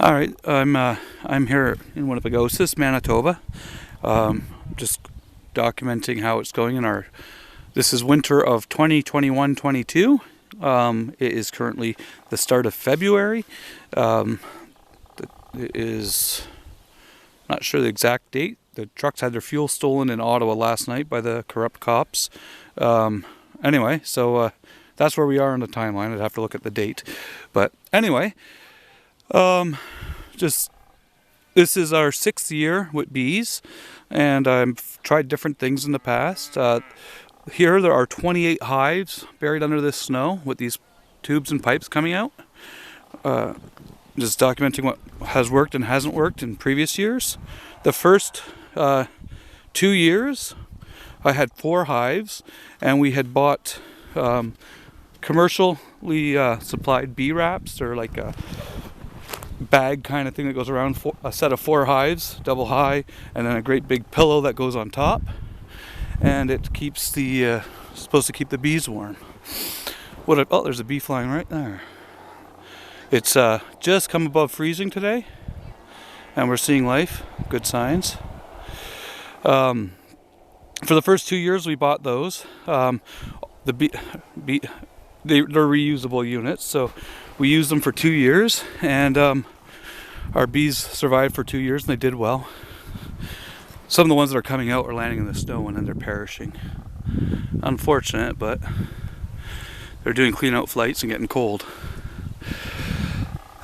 All right, I'm here in Winnipegosis, Manitoba. Just documenting how it's going in our. This is winter of 2021-22. It is currently the start of February. It is not sure the exact date. The trucks had their fuel stolen in Ottawa last night by the corrupt cops. Anyway, so that's where we are on the timeline. I'd have to look at the date, but anyway. This is our 6th year with bees, and I've tried different things in the past. Here there are 28 hives buried under this snow with these tubes and pipes coming out. Just documenting what has worked and hasn't worked in previous years. The first 2 years I had 4 hives, and we had bought commercially supplied bee wraps, or like a bag kind of thing that goes around a set of 4 hives, double high, and then a great big pillow that goes on top, and it keeps the supposed to keep the bees warm. Oh, there's a bee flying right there. It's just come above freezing today, and we're seeing life. Good signs. For the first 2 years we bought those. They're reusable units, so we used them for 2 years, and our bees survived for 2 years, and they did well. Some of the ones that are coming out are landing in the snow and then they're perishing. Unfortunate, but they're doing clean out flights and getting cold.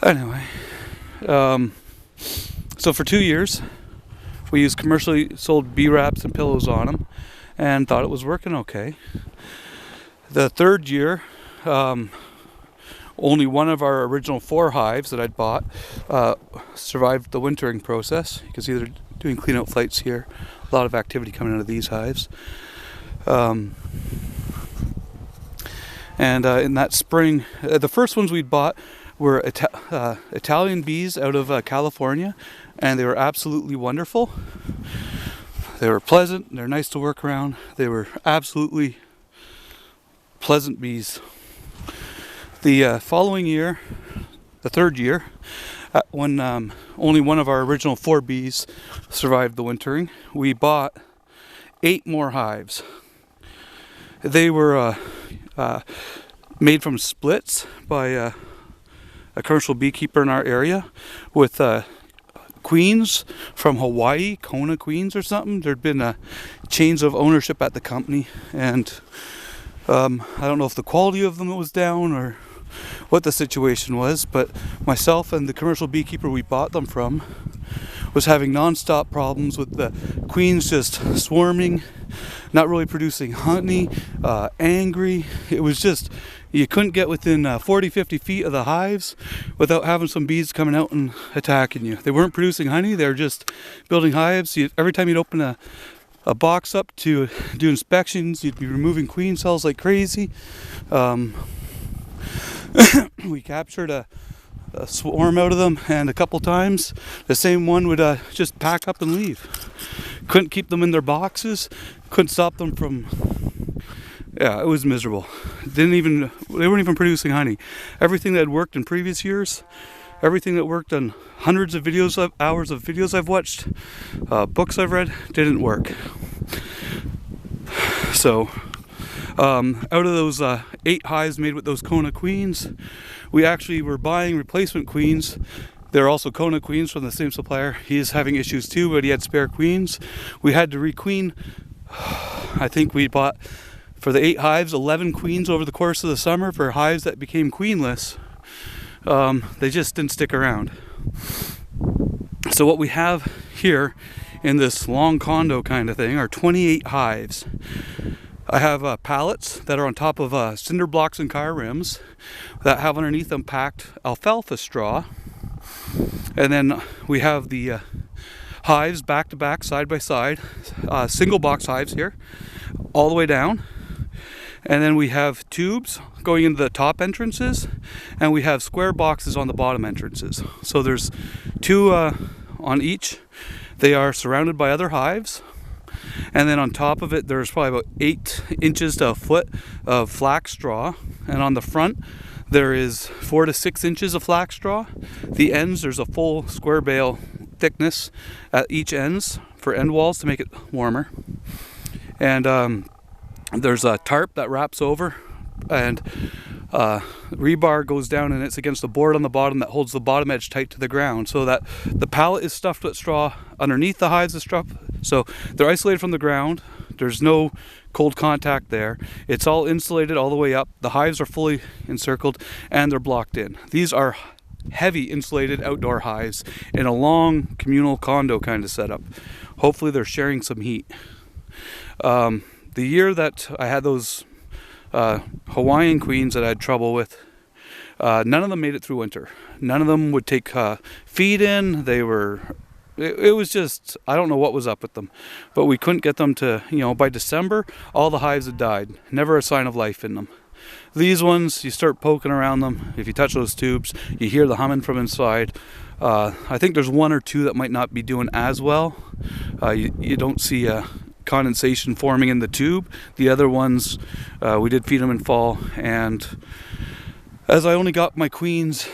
Anyway, so for 2 years we used commercially sold bee wraps and pillows on them and thought it was working okay. The 3rd year, only one of our original 4 hives that I'd bought survived the wintering process. You can see they're doing clean out flights here. A lot of activity coming out of these hives. And in that spring, the first ones we'd bought were Italian bees out of California, and they were absolutely wonderful. They were pleasant, they're nice to work around. They were absolutely pleasant bees. The following year, the 3rd year, when only one of our original 4 bees survived the wintering, we bought 8 more hives. They were made from splits by a commercial beekeeper in our area, with queens from Hawaii, Kona queens or something. There'd been chains of ownership at the company, and I don't know if the quality of them was down or what the situation was, but myself and the commercial beekeeper we bought them from was having non-stop problems with the queens just swarming, not really producing honey, angry. It was just, you couldn't get within 40-50 feet of the hives without having some bees coming out and attacking you. They weren't producing honey, they were just building hives. Every time you'd open a box up to do inspections, you'd be removing queen cells like crazy. We captured a swarm out of them, and a couple times the same one would just pack up and leave. Couldn't keep them in their boxes, couldn't stop them from, it was miserable. They weren't even producing honey. Everything that had worked in previous years, everything that worked on hundreds of hours of videos I've watched, books I've read, didn't work. So out of those 8 hives made with those Kona queens, we actually were buying replacement queens. They're also Kona queens from the same supplier. He is having issues too, but he had spare queens. We had to requeen. I think we bought, for the 8 hives, 11 queens over the course of the summer for hives that became queenless. They just didn't stick around. So what we have here in this long condo kind of thing are 28 hives. I have pallets that are on top of cinder blocks and car rims that have underneath them packed alfalfa straw. And then we have the hives back to back, side by side, single box hives here, all the way down. And then we have tubes going into the top entrances, and we have square boxes on the bottom entrances. So there's 2 on each. They are surrounded by other hives. And then on top of it, there's probably about 8 inches to a foot of flax straw. And on the front, There is 4 to 6 inches of flax straw. The ends, there's a full square bale thickness at each ends for end walls to make it warmer. And there's a tarp that wraps over, and rebar goes down, and it's against the board on the bottom that holds the bottom edge tight to the ground, so that the pallet is stuffed with straw. Underneath the hives is straw, so they're isolated from the ground. There's no cold contact there. It's all insulated all the way up. The hives are fully encircled and they're blocked in. These are heavy insulated outdoor hives in a long communal condo kind of setup. Hopefully they're sharing some heat. The year that I had those Hawaiian queens that I had trouble with, none of them made it through winter. None of them would take feed in. It was just, I don't know what was up with them, but we couldn't get them to, by December, all the hives had died. Never a sign of life in them. These ones, you start poking around them. If you touch those tubes, you hear the humming from inside. I think there's 1 or 2 that might not be doing as well. You don't see condensation forming in the tube. The other ones, we did feed them in fall, and as I only got my queens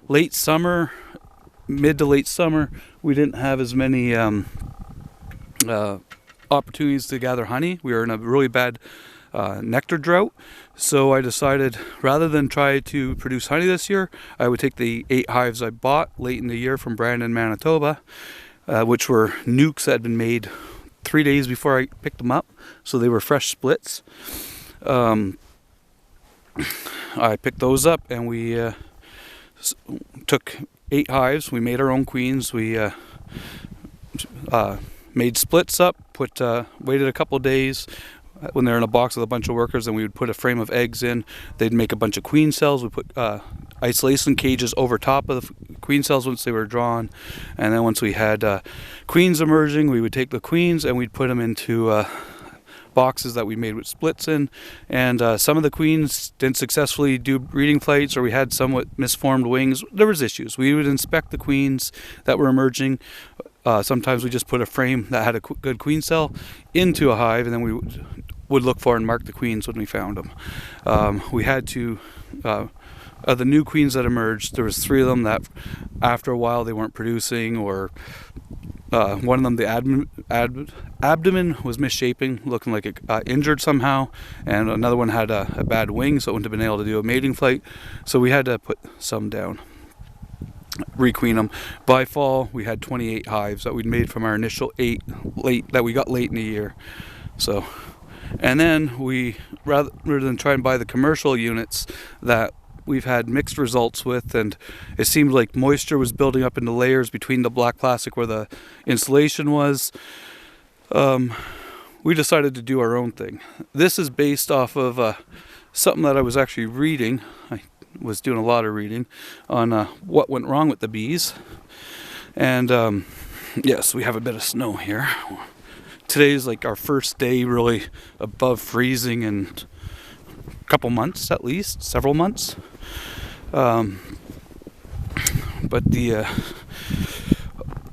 late summer, mid to late summer, we didn't have as many opportunities to gather honey. We were in a really bad nectar drought, so I decided rather than try to produce honey this year, I would take the 8 hives I bought late in the year from Brandon, Manitoba, which were nukes that had been made 3 days before I picked them up, so they were fresh splits. I picked those up, and we took 8 hives. We made our own queens. We made splits up, waited a couple days when they're in a box with a bunch of workers, and we would put a frame of eggs in. They'd make a bunch of queen cells. We put isolation cages over top of the queen cells once they were drawn, and then once we had queens emerging, we would take the queens and we'd put them into boxes that we made with splits in, and some of the queens didn't successfully do breeding flights, or we had somewhat misformed wings. There was issues. We would inspect the queens that were emerging. Sometimes we just put a frame that had a good queen cell into a hive, and then we would look for and mark the queens when we found them. We had to, of the new queens that emerged, there was 3 of them that after a while they weren't producing, or one of them, the abdomen was misshaping, looking like it injured somehow, and another one had a bad wing, so it wouldn't have been able to do a mating flight. So we had to put some down, requeen them. By fall, we had 28 hives that we'd made from our initial 8 that we got late in the year. So, and then we, rather than try and buy the commercial units that we've had mixed results with, and it seemed like moisture was building up into layers between the black plastic where the insulation was, we decided to do our own thing. This is based off of something that I was actually reading. I was doing a lot of reading on what went wrong with the bees. And yes, we have a bit of snow here. Today's like our first day really above freezing in a couple months, at least several months. But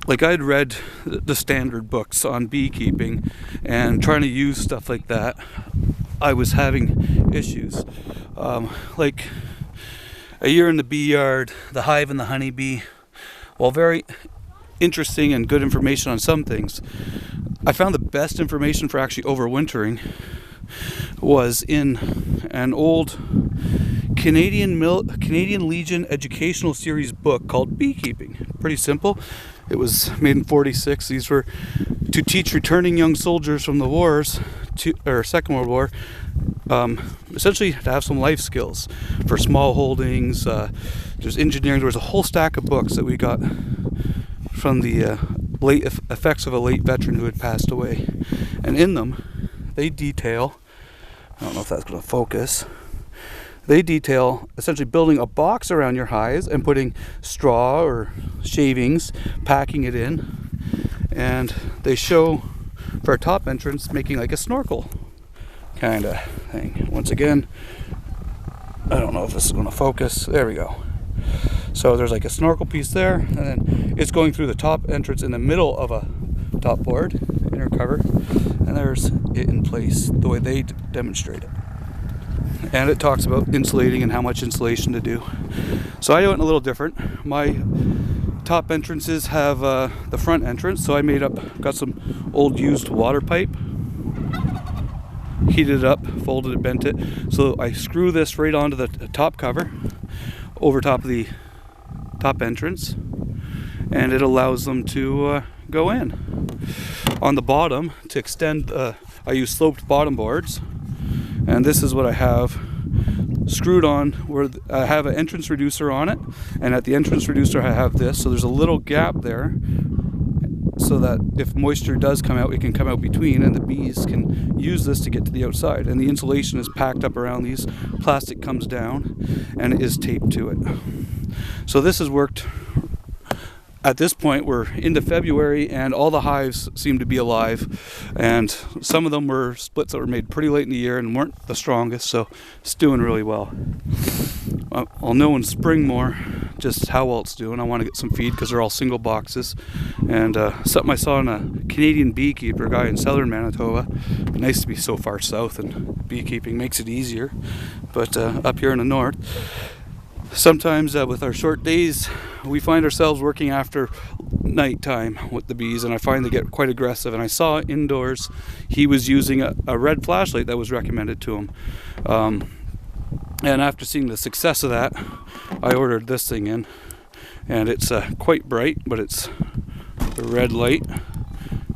like I'd read the standard books on beekeeping, and trying to use stuff like that, I was having issues. Like a year in the bee yard, the hive and the honeybee, while very interesting and good information on some things, I found the best information for actually overwintering was in an old Canadian Legion educational series book called Beekeeping. Pretty simple. It was made in '46. These were to teach returning young soldiers from the wars, or Second World War, essentially to have some life skills for small holdings. There's engineering. There was a whole stack of books that we got from the late effects of a late veteran who had passed away. And in them, they detail, I don't know if that's going to focus, they detail essentially building a box around your hives and putting straw or shavings, packing it in, and they show for our top entrance making like a snorkel kind of thing. Once again, I don't know if this is going to focus. There we go. So there's like a snorkel piece there, and then it's going through the top entrance in the middle of a top board, inner cover, and there's it in place the way they demonstrate it. and it talks about insulating and how much insulation to do. So I went a little different. My top entrances have the front entrance, so I got some old used water pipe, heated it up, folded it, bent it. So I screw this right onto the top cover, over top of the top entrance, and it allows them to go in. On the bottom, to extend, I use sloped bottom boards, and this is what I have screwed on, where I have an entrance reducer on it, and at the entrance reducer I have this, so there's a little gap there so that if moisture does come out, it can come out between, and the bees can use this to get to the outside. And the insulation is packed up around these, plastic comes down, and it is taped to it. So this has worked. At this point, we're into February, and all the hives seem to be alive, and some of them were splits that were made pretty late in the year and weren't the strongest, so it's doing really well. I'll know in spring more just how well it's doing. I want to get some feed because they're all single boxes, and something I saw in a Canadian beekeeper guy in southern Manitoba. Nice to be so far south, and beekeeping makes it easier, but up here in the north, sometimes with our short days, we find ourselves working after nighttime with the bees, and I find they get quite aggressive. And I saw indoors he was using a red flashlight that was recommended to him. And after seeing the success of that, I ordered this thing in, and it's quite bright, but it's a red light,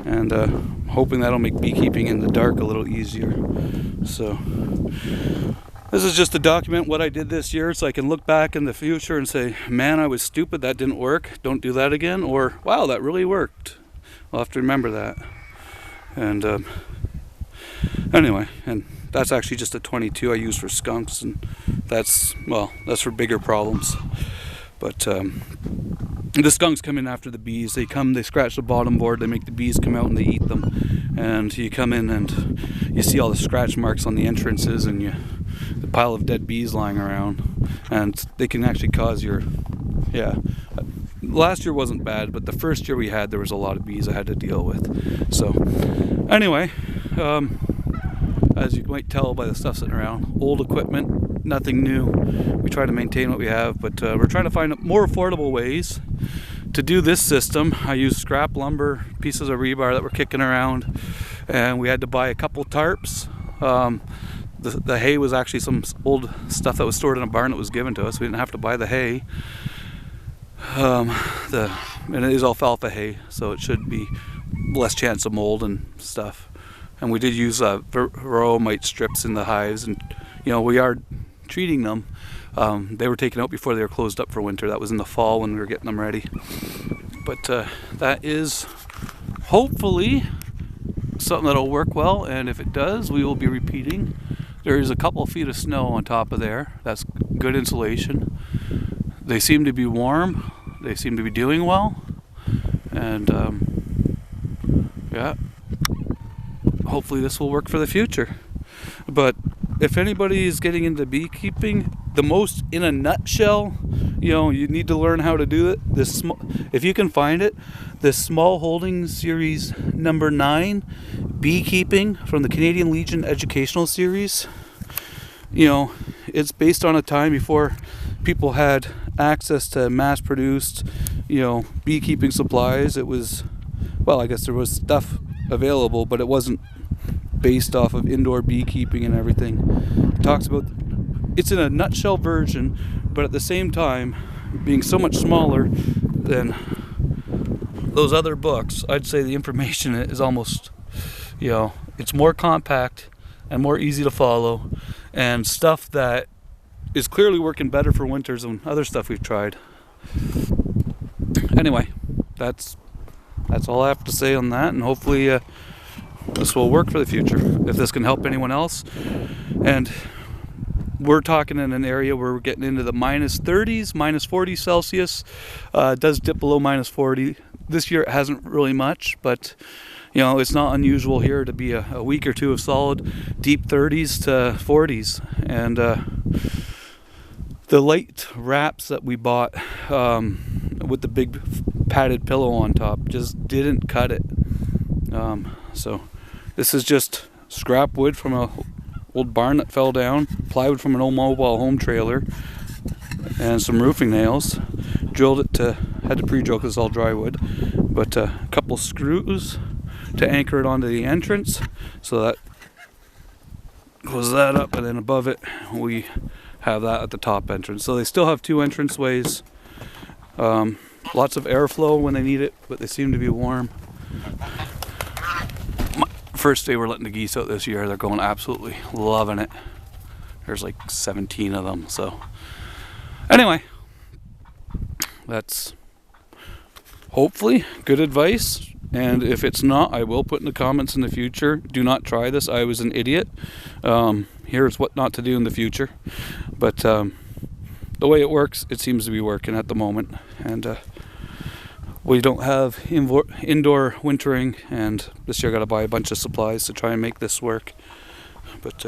and hoping that'll make beekeeping in the dark a little easier. So this is just to document what I did this year, so I can look back in the future and say, man, I was stupid, that didn't work, don't do that again, or wow, that really worked. I'll have to remember that. And anyway, and that's actually just a 22 I use for skunks, and that's for bigger problems. But the skunks come in after the bees. They scratch the bottom board, they make the bees come out and they eat them. And you come in and you see all the scratch marks on the entrances, and the pile of dead bees lying around, and they can actually cause last year wasn't bad, but the first year we had, there was a lot of bees I had to deal with. So anyway, as you might tell by the stuff sitting around, old equipment, nothing new. We try to maintain what we have, but we're trying to find more affordable ways to do this system. I used scrap lumber, pieces of rebar that were kicking around, and we had to buy a couple tarps. The hay was actually some old stuff that was stored in a barn that was given to us. We didn't have to buy the hay. And it is alfalfa hay, so it should be less chance of mold and stuff. And we did use varroa strips in the hives, and we are treating them. They were taken out before they were closed up for winter. That was in the fall when we were getting them ready. But that is hopefully something that'll work well, and if it does, we will be repeating. There is a couple of feet of snow on top of there. That's good insulation. They seem to be warm. They seem to be doing well, and hopefully this will work for the future. But if anybody is getting into beekeeping, in a nutshell, you need to learn how to do it. If you can find it, this Small Holding Series number 9, Beekeeping, from the Canadian Legion Educational Series. It's based on a time before people had access to mass-produced, beekeeping supplies. It was, I guess there was stuff available, but it wasn't based off of indoor beekeeping and everything. It talks about, it's in a nutshell version, but at the same time, being so much smaller than those other books, I'd say the information is almost, it's more compact and more easy to follow, and stuff that is clearly working better for winters than other stuff we've tried. Anyway, that's all I have to say on that, and hopefully this will work for the future, if this can help anyone else. And we're talking in an area where we're getting into the minus 30s, minus 40 Celsius. It does dip below minus 40. This year it hasn't really much, but it's not unusual here to be a week or two of solid deep 30s to 40s. And the light wraps that we bought with the big padded pillow on top just didn't cut it. So this is just scrap wood from a old barn that fell down, plywood from an old mobile home trailer, and some roofing nails. Drilled it to, had to pre-drill because it's all dry wood, but a couple screws to anchor it onto the entrance, so that goes that up, and then above it we have that at the top entrance. So they still have two entrance ways. Lots of airflow when they need it, but they seem to be warm. First day we're letting the geese out this year, they're going absolutely loving it. There's like 17 of them. So anyway, that's hopefully good advice, and if it's not, I will put in the comments in the future, do not try this, I was an idiot. Here's what not to do in the future. But the way it works, it seems to be working at the moment, and we don't have indoor wintering, and this year I got to buy a bunch of supplies to try and make this work. But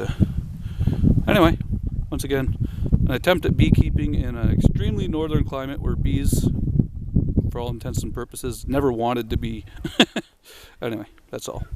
anyway, once again, an attempt at beekeeping in an extremely northern climate where bees, for all intents and purposes, never wanted to be. Anyway, that's all.